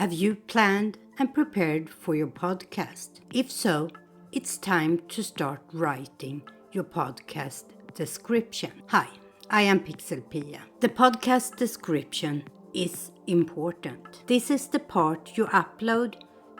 Have you planned and prepared for your podcast? If so, it's time to start writing your podcast description. Hi, I am PixelPia. The podcast description is important. This is the part you upload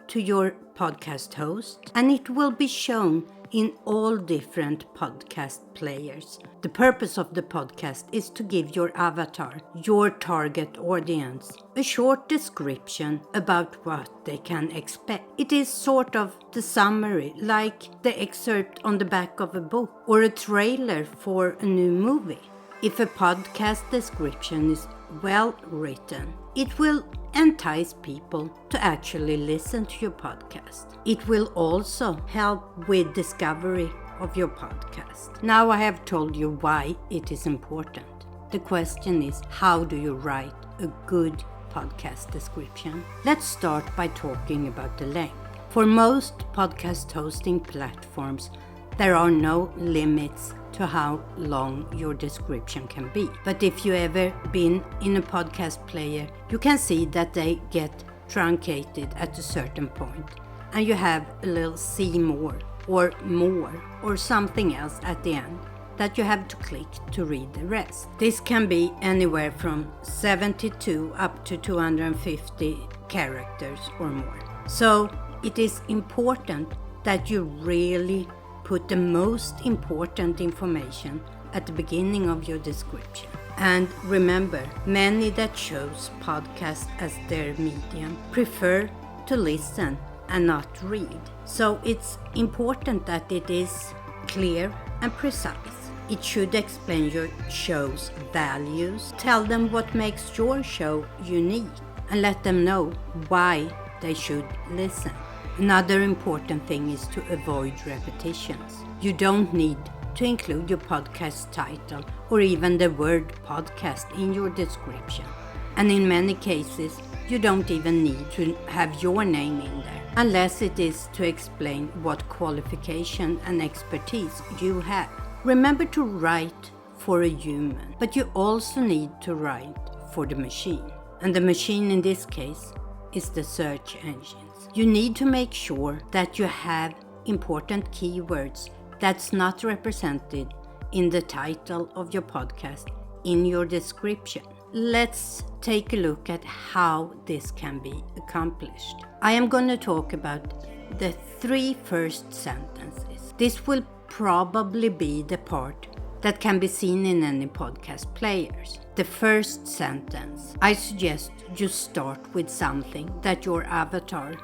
to your podcast host, and it will be shown in all different podcast players. The purpose of the podcast is to give your avatar, your target audience, a short description about what they can expect. It is sort of the summary, like the excerpt on the back of a book or a trailer for a new movie. If a podcast description is well written, it will entice people to actually listen to your podcast. It will also help with discovery of your podcast. Now I have told you why it is important. The question is, how do you write a good podcast description? Let's start by talking about the length. For most podcast hosting platforms, there are no limits to how long your description can be. But if you ever been in a podcast player, you can see that they get truncated at a certain point, and you have a little see more or something else at the end that you have to click to read the rest. This can be anywhere from 72 up to 250 characters or more. So it is important that you really put the most important information at the beginning of your description. And remember, many that chose podcast as their medium prefer to listen and not read. So it's important that it is clear and precise. It should explain your show's values, tell them what makes your show unique, and let them know why they should listen. Another important thing is to avoid repetitions. You don't need to include your podcast title or even the word podcast in your description. And in many cases, you don't even need to have your name in there, unless it is to explain what qualification and expertise you have. Remember to write for a human, but you also need to write for the machine. And the machine in this case is the search engines. You need to make sure that you have important keywords that's not represented in the title of your podcast in your description. Let's take a look at how this can be accomplished. I am going to talk about the 3 first sentences. This will probably be the part that can be seen in any podcast players. The first sentence. I suggest you start with something that your avatar,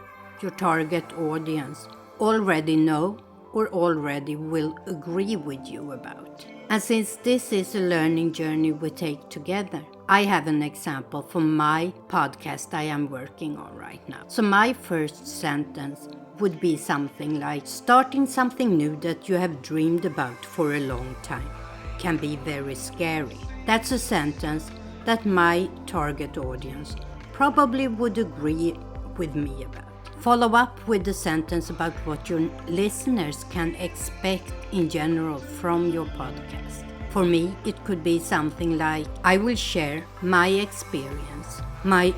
your target audience, already know or already will agree with you about. And since this is a learning journey we take together, I have an example for my podcast I am working on right now. So my first sentence would be something like, starting something new that you have dreamed about for a long time can be very scary. That's a sentence that my target audience probably would agree with me about. Follow up with the sentence about what your listeners can expect in general from your podcast. For me, it could be something like, I will share my experience, my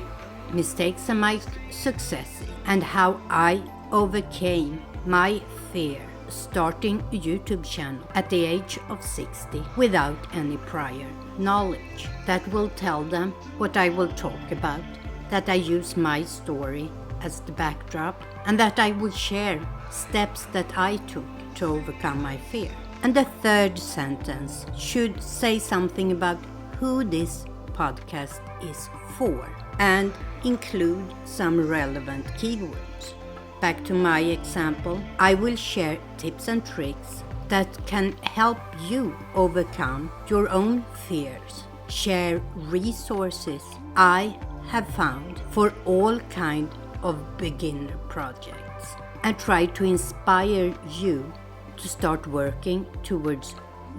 mistakes and my successes, and how I overcame my fear starting a YouTube channel at the age of 60 without any prior knowledge. That will tell them what I will talk about, that I use my story as the backdrop, and that I will share steps that I took to overcome my fear. And the third sentence should say something about who this podcast is for and include some relevant keywords. Back to my example, I will share tips and tricks that can help you overcome your own fears. Share resources I have found for all kinds of beginner projects, and try to inspire you to start working towards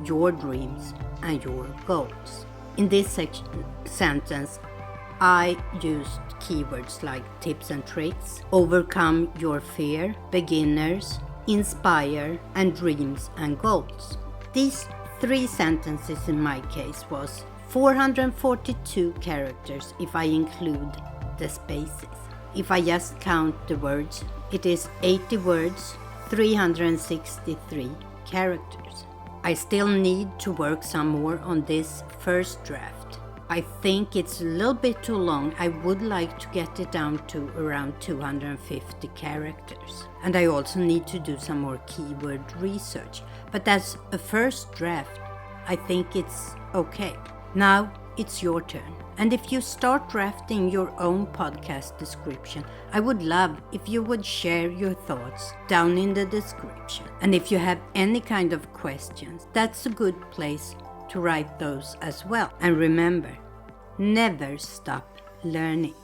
your dreams and your goals. In this sentence, I used keywords like tips and tricks, overcome your fear, beginners, inspire, and dreams and goals. These 3 sentences in my case was 442 characters if I include the spaces. if I just count the words, it is 80 words, 363 characters. I still need to work some more on this first draft. I think it's a little bit too long. I would like to get it down to around 250 characters. And I also need to do some more keyword research. But as a first draft, I think it's okay. Now it's your turn. And if you start drafting your own podcast description, I would love if you would share your thoughts down in the description. And if you have any kind of questions, that's a good place to write those as well. And remember, never stop learning.